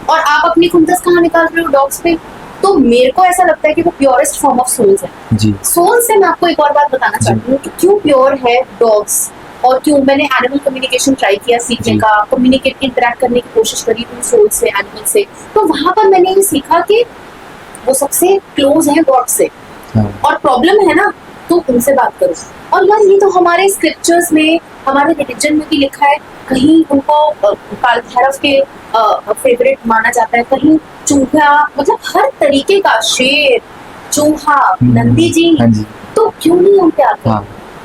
और आप अपनी खुंदस कहाँ निकाल रहे हो डॉग्स पे। तो मेरे को ऐसा लगता है कि वो प्योरेस्ट फॉर्म ऑफ सोल्स है। सोल से मैं आपको एक और बात बताना चाहती हूँ कि क्यों प्योर है डॉग्स, और क्यों मैंने एनिमल कम्युनिकेशन ट्राई किया सीखने का, कम्युनिकेट इंटरेक्ट करने की कोशिश करी थी सोल से, एनिमल से। तो वहां पर मैंने ये सीखा कि वो सबसे क्लोज है गॉड से, और प्रॉब्लम है ना तो उनसे बात करो। और यार ये तो हमारे स्क्रिप्चर्स में, हमारे रिलीजन में भी लिखा है। कहीं उनको काल भैरव के फेवरेट माना जाता है, कहीं चूहा, मतलब हर तरीके का, शेर, चूहा, नंदी जी। तो क्यों नहीं हम पे आते?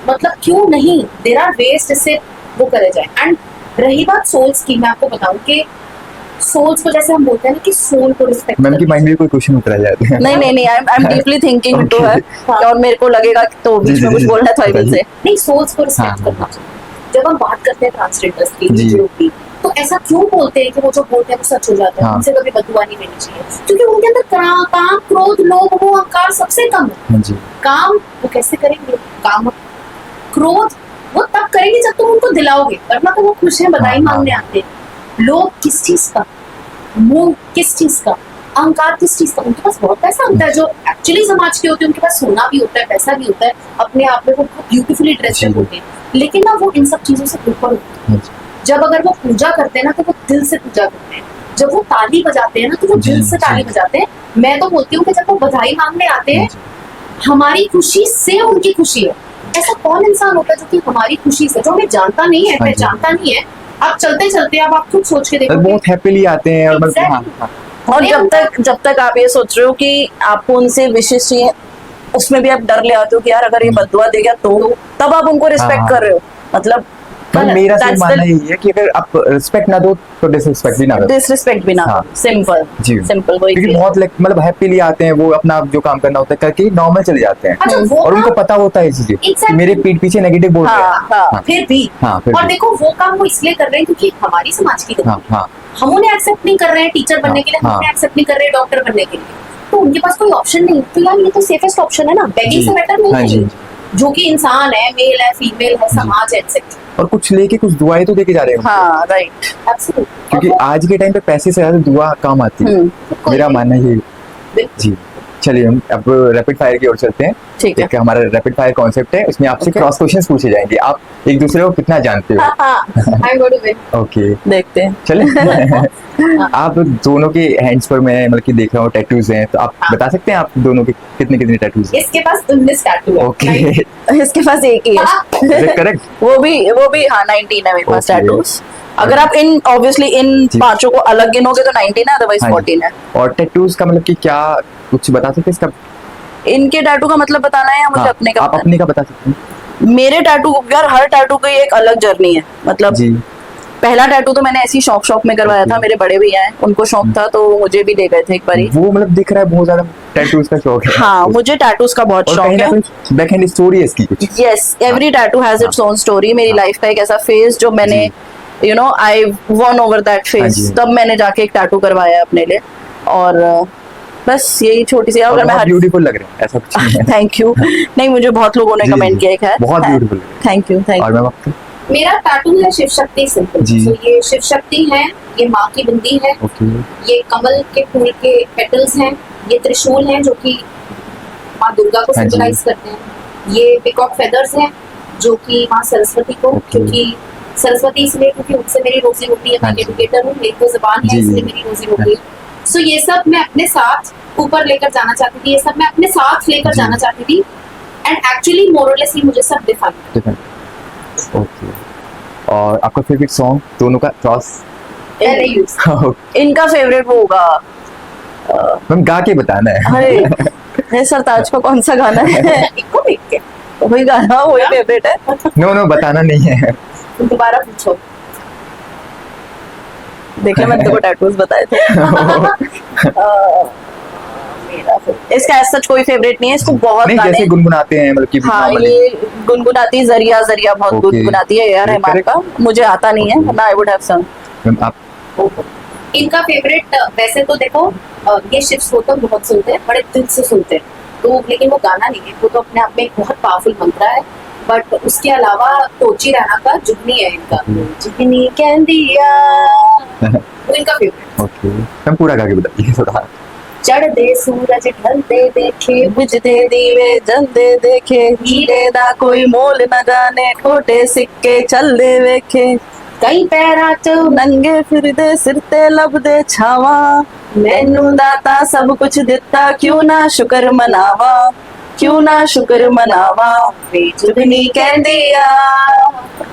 मतलब क्यों नहीं? देयर आर वेज जिससे वो करे जाए। एंड रही बात सोल्स की, मैं आपको बताऊं कि सोल्स को जैसे हम बोलते हैं ना कि सोल को रिस्पेक्ट मैम की माइंड में कोई क्वेश्चन उतरा जाते हैं। नहीं I am deeply thinking into Okay. हर, और मेरे को लगेगा कि तो बीच में कुछ बोलना है तो आई विल से। नहीं, सोल्स को रिस्पेक्ट हाँ, करना चाहिए। जब हम बात करते हैं ट्रांसजेंडर्स की, जी। जो की, तो ऐसा क्यों बोलते हैं कि वो जो बोलते हैं वो सच हो जाता है, हाँ। उनसे कभी बददुआ नहीं लेनी चाहिए, क्योंकि उनके अंदर काम, क्रोध, लोभ, मोह, अहंकार सबसे कम है। हाँ जी। काम वो कैसे करेंगे? काम, क्रोध वो तब करेंगे जब तुम उनको दिलाओगे, वरना तो वो खुश है, बधाई हाँ, मांगने हाँ। आते हैं। लोभ किस चीज का, मोह किस चीज का, अहंकार किस चीज का? उनके पास बहुत पैसा होता है, जो एक्चुअली समाज के होते हैं, उनके पास सोना भी होता है, पैसा भी होता है, अपने आप में वो ब्यूटीफुली ड्रेस्ड होते हैं, लेकिन ना वो इन सब चीजों से ऊपर होते हैं। हाँ जी। जब अगर वो पूजा करते हैं ना, तो वो दिल से पूजा करते हैं। जब वो ताली बजाते हैं ना, तो वो जी, दिल से ताली जी। बजाते हैं। मैं तो बोलती हूँ कि जब वो बधाई मांगने आते हैं, हमारी खुशी से उनकी खुशी है। ऐसा कौन इंसान होता है जो कि हमारी खुशी से, जो हमें जानता नहीं है, हाँ जी। पहचानता नहीं है, आप चलते चलते अब आप खुद सोच के देखो, बहुत हैप्पीली आते हैं और मतलब हाँ, Exactly. हाँ। और जब तक आप ये सोच रहे हो कि आपको उनसे विशेष चाहिए, उसमें भी आप डर ले आते हो कि यार अगर ये बददुआ देगा तो, तब आप उनको रिस्पेक्ट हाँ। कर रहे हो। मतलब मतलब मेरा सिर्फ that's मानना the- यही है कि अगर आप रिस्पेक्ट ना दो तो डिसरिस्पेक्ट भी ना करो। डिसरिस्पेक्ट भी ना हाँ। सिंपल जी। सिंपल वही क्योंकि चीज़। बहुत मतलब हैप्पीली आते हैं, वो अपना जो काम करना होता है करके नॉर्मल चले जाते हैं, अच्छा, वो और उनको काम- पता होता है चीजें कि Exactly. मेरे पीठ पीछे नेगेटिव बोल रहे हैं। हाँ हाँ। फिर भी हाँ, फिर और भी। देखो वो काम वो इसलिए कर रहे हैं क्योंकि हमारी समाज की हाँ, गलती है। हाँ, हम उन्हें एक्सेप्ट नहीं कर रहे हैं टीचर बनने के लिए, हम हाँ। उन्हें एक्सेप्ट नहीं कर रहे हैं डॉक्टर बनने के लिए, तो उनके पास कोई ऑप्शन नहीं। तो यार ये तो सेफेस्ट ऑप्शन है ना, बेगिंग जी। से बेटर नहीं हाँ है जी, ये। जो कि इंसान है, मेल है, फीमेल है, समाज है, एक्सेट्रा। और कुछ लेके कुछ दुआएं तो देके जा रहे हैं उनको। हाँ राइट। एब्सोल्युटली। क्योंकि आज के टाइम पे पैसे से ज्यादा दुआ काम आती है। मेरा मानना ये है। जी, चलिए हम अब रैपिड फायर की ओर चलते हैं। ठीक है। एक हमारा रैपिड फायर कॉन्सेप्ट है, उसमें आपसे Okay. क्रॉस क्वेश्चंस पूछे जाएंगे, आप एक दूसरे को कितना जानते हो। I am going to win. Okay, देखते हैं। चले। आप दोनों के हैंड्स पर मैं मतलब कि देख रहा हूँ टैटूज हैं, तो आप बता सकते हैं आप दोनों के कितने कितने टैटूज हैं? इसके पास 19 टैटू है। ओके, इसके पास एक ही है। करेक्ट। वो भी हाँ 19 है मेरे पास Okay. टैटूज। अगर आप इन ऑब्वियसली इन जी। पांचों को अलग गिनोगे तो 19 है, अदरवाइज हाँ जी। 14 है। और टैटूज का मतलब कि क्या कुछ बता सकते हैं इसका? इनके टैटू का मतलब बताना है या मुझे हाँ, अपने का आप बताना अपने का बता सकते हैं। है? मेरे टैटू यार हर टैटू की एक अलग जर्नी है। मतलब जी, पहला टैटू तो मैंने ऐसी शौक में करवाया था, मेरे बड़े भैया हैं उनको शौक था तो मुझे भी ले गए थे एक बारी। वो मतलब दिख रहा है बहुत ज्यादा टैटूज का शौक है। हाँ मुझे टैटूज का बहुत और शौक कहीं ना है। कहीं बैक एंड स्टोरी है इसकी कुछ। Yes, every tattoo has its own story. मेरी लाइफ का एक ऐसा फेज जो मैंने you know I won over that हाँ फेज, जी। तब मैंने जाके एक टैटू करवाया अपने लिए। और बस यही छोटी सी, अगर मैं बहुत हर ब्यूटीफुल लग रहे हैं, ऐसा कुछ नहीं है। Thank you. नहीं मुझे बहुत लोगों ने जी, कमेंट जी। किया है खैर। बहुत beautiful है। थैंक यू और मैम आपका? मेरा टैटू है शिव शक्ति सिंपल। जी। तो ये शिव शक्ति है, ये माँ की बिंदी है, ओके, ये कमल के फूल के पेटल्स हैं, ये त्रिशूल हैं जो कि माँ दुर्गा को हाँ जी। सिंबलाइज करते हैं, ये पिकॉक फेदर्स हैं जो कि माँ सरस्वती को, Okay. क्योंकि सरस्वती इसलिए क्योंकि उनसे मेरी रोजी रोटी है, मैं हाँ जी। एजुकेटर हूँ, मेरी तो जुबान है जी, इसलिए जी। मेरी रोजी रोटी है। सो ये सब मैं अपने साथ ऊपर लेकर जाना चाहती थी, ये सब मैं अपने साथ लेकर जी। जाना चाहती थी, एंड एक्चुअली मोरलेसली मुझे सब डिफाइन ओके। और आपका फेवरेट सॉन्ग दोनों का क्रॉस? इनका फेवरेट वो होगा मैम गा के बताना है। अरे सरताज का कौन सा गाना है? इनको देख के वही गाना वही फेवरेट है। नो बताना नहीं है। दोबारा पूछो। देख ले मैंने तेरे को टैटूज बताए थे। इसका ऐसा कोई फेवरेट नहीं है, इसको बहुत नहीं, गाने जैसे गुनगुनाते हैं मतलब कि हाँ normally। ये गुनगुनाती जरिया जरिया बहुत Okay. गुनगुनाती है यार रहमान का, मुझे आता नहीं है Okay. वरना I would have some. Ma'am आप? इनका फेवरेट वैसे तो देखो ये शिव स्तोत्रम बहुत सुनते हैं, बड़े दिल से सुनते हैं, तो लेकिन वो गाना नहीं है, वो तो अपने आप में एक बहुत पावरफुल मंत्र है। बट उसके अलावा टोची राणा का जुगनी है इनका, जुगनी कैंडिया, वो इनका फेवरेट। ओके मैम, पूरा गा के बताइए थोड़ा। चढ़दे सूरज ढलते देखे, बुझते दीवे जलते देखे, हीरे दा कोई मोल न जाने, खोटे सिक्के चलदे वेखे, कई पैरा च नंगे फिरदे सिर ते लभदे छावा, मैनू दाता सब कुछ दिता क्यों ना शुक्र मनावा, क्यों ना शुक्र मनावा, वे जुगनी कहंदिया।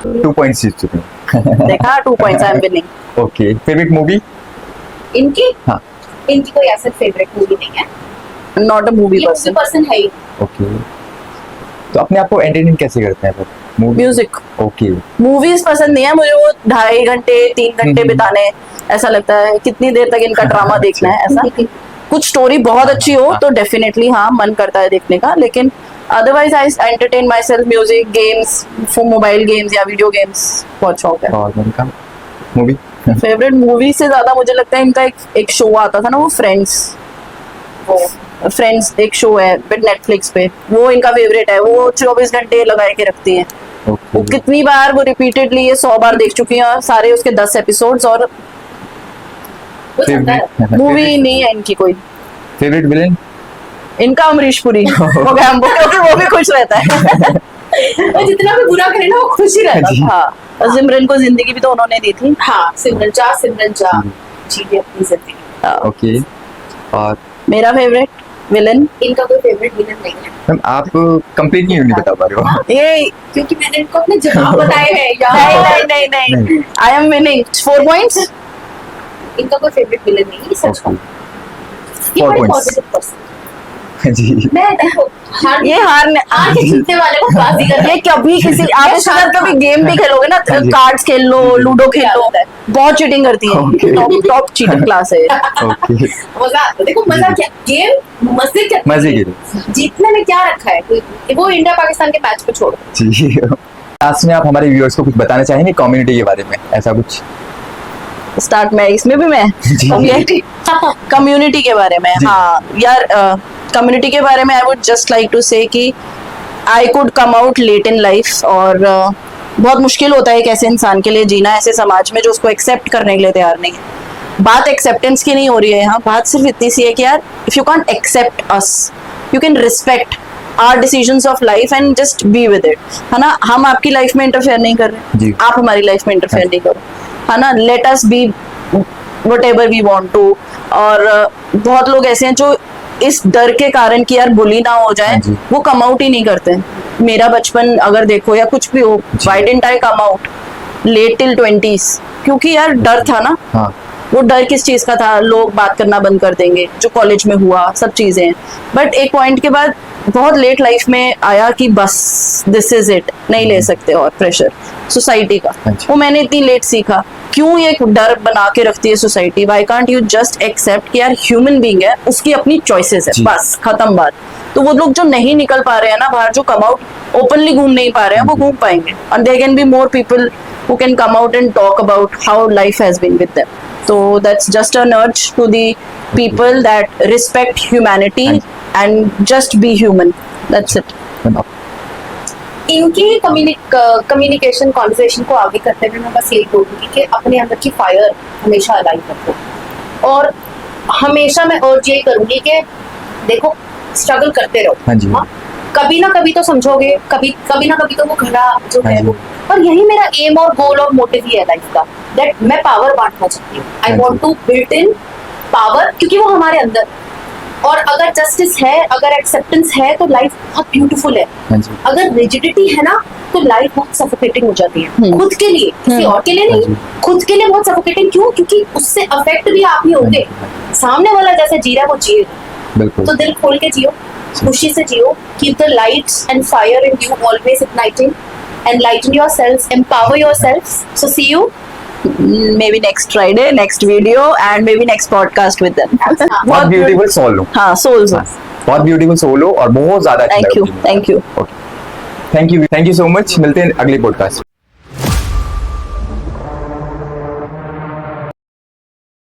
2 पॉइंट्स जीत चुके हैं। देखा 2 points I am winning. Okay, favourite movie? इनकी हाँ। इनकी कोई ऐसा फेवरेट मूवी नहीं है, नॉट अ मूवी ये मूवी पर्सन। पर्सन है ही। ओके तो अपने आप को एंटरटेन कैसे करते हैं? म्यूजिक। ओके। मूवीज पसंद नहीं है मुझे, वो 2.5 घंटे 3 घंटे बिताने ऐसा लगता है कितनी देर तक इनका ड्रामा देखना है ऐसा। कुछ स्टोरी बहुत अच्छी हो तो डेफिनेटली हाँ मन करता है देखने का, लेकिन otherwise I entertain my self. Music, games, mobile games या वीडियो गेम्स बहुत शौक है। और इनका मूवी फेवरेट मूवी से ज्यादा मुझे लगता है इनका एक शो आता था ना, वो फ्रेंड्स एक शो है नेटफ्लिक्स पे, वो इनका फेवरेट है। वो 24 घंटे लगा के रखती है। वो कितनी बार वो रिपीटेडली 100 बार देख चुकी हैं, और सारे उसके 10 एपिसोड्स। और मूवी नहीं है इनकी कोई। फेवरेट विलेन इनका अमरीश पुरी हो गया हमको, क्योंकि वो भी खुश रहता है। वो जितना भी बुरा करे ना वो खुश ही रहता है। हाँ, और सिमरन को जिंदगी भी तो उन्होंने दी थी। हाँ, सिमरन जा जी अपनी जिंदगी। ओके। और मेरा फेवरेट विलन, इनका कोई फेवरेट विलन नहीं है। मैम आप कंप्लीट नहीं बता पा रहे हो। ये क्योंकि मैंने इनको अपने जवाब बताए हैं यार। नहीं आई एम विनिंग 4 पॉइंट्स। इनका कोई फेवरेट विलन नहीं है, सच में। ये 4 बड़े points। Positive person. जी। मैं देखो ये हारने के जीतने वाले को बाजी कर ये कभी किसी आप इसके साथ कभी गेम भी खेलोगे ना, हाँ जी। कार्ड्स खेल लो, लूडो खेल लो, बहुत चीटिंग करती Okay। है। टॉप चीटिंग क्लास है। ओके। मजा आता है। देखो मजा क्या, गेम मजे क्या, मजे के लिए। जीतने में क्या रखा है? वो इंडिया पाकिस्तान के मैच पे छोड़ो। जी। लास्ट में आप हमारे व्यूअर्स को कुछ बताना चाहेंगे कम्युनिटी के बारे में, ऐसा कुछ? स्टार्ट में इसमें भी मैं जी। कम्युनिटी के बारे में। जी। हाँ यार, कम्युनिटी के बारे में I would just like to say कि I could come out late in life, और बहुत मुश्किल होता है एक ऐसे इंसान के लिए जीना ऐसे समाज में जो उसको एक्सेप्ट करने के लिए तैयार नहीं है। बात एक्सेप्टेंस की नहीं हो रही है यहाँ, बात सिर्फ इतनी सी है कि यार if you can't accept us, you can respect our decisions of life and just be with it, है ना। हम आपकी लाइफ में इंटरफेयर नहीं कर रहे, आप हमारी लाइफ में इंटरफेयर नहीं करो, है ना। Let us be whatever we want to. और बहुत लोग ऐसे हैं जो इस डर के कारण कि यार बुली ना हो जाए वो कम आउट ही नहीं करते। मेरा बचपन अगर देखो या कुछ भी हो, why didn't I come out late till 20s? क्योंकि यार डर था ना। हाँ। वो डर किस चीज का था? लोग बात करना बंद कर देंगे, जो कॉलेज में हुआ सब चीजें। बट एक पॉइंट के बाद बहुत लेट लाइफ में आया कि बस दिस इज इट, नहीं ले सकते और प्रेशर सोसाइटी का। वो मैंने इतनी लेट सीखा। क्यों ये डर बना के रखती है society? Why can't you just accept कि यार ह्यूमन बीइंग है, उसकी अपनी चॉइसेस है, बस खत्म बात। तो वो लोग जो नहीं निकल पा रहे हैं ना बाहर, जो कम आउट ओपनली घूम नहीं पा रहे हैं, वो घूम पाएंगे। And there can be more people who can come out and talk about how life has been with them. So that's just an urge to the people that respect humanity and just be human. That's it. इनकी कम्युनिकेशन कॉन्वर्सेशन को आगे करते हुए मैं बस यही बोलूंगी कि अपने अंदर की फायर हमेशा अलाइव रखो, और हमेशा मैं अर्ज यही करूंगी कि देखो स्ट्रगल करते रहो। हाँ जी। हाँ? कभी ना कभी तो समझोगे, कभी ना कभी तो वो घड़ा जो है वो, और यही मेरा एम और गोल और मोटिव ही है लाइफ का, दैट मैं पावर बांटना चाहती हूँ। I want to build in power, क्योंकि वो हमारे अंदर, और अगर जस्टिस है, अगर एक्सेप्टेंस है तो लाइफ बहुत ब्यूटीफुल है। अगर रिजिडिटी है ना तो लाइफ बहुत सफोकेटिंग हो जाती है, खुद के लिए, किसी और के लिए नहीं, खुद के लिए बहुत सफोकेटिंग। क्यों? क्योंकि उससे अफेक्ट भी आप ही होंगे। सामने वाला जैसे जी रहा है वो जिए, तो दिल खोल के जियो, खुशी से जियो। Keep the lights and fire in you always igniting, enlighten yourselves, empower yourselves. So see you maybe next Friday, next video, and maybe next podcast with them. बहुत ब्यूटीफुल सोलो। हाँ, सोल। बहुत ब्यूटीफुल सोलो और बहुत ज्यादा। Thank you. Thank you so much. मिलते हैं अगले पॉडकास्ट।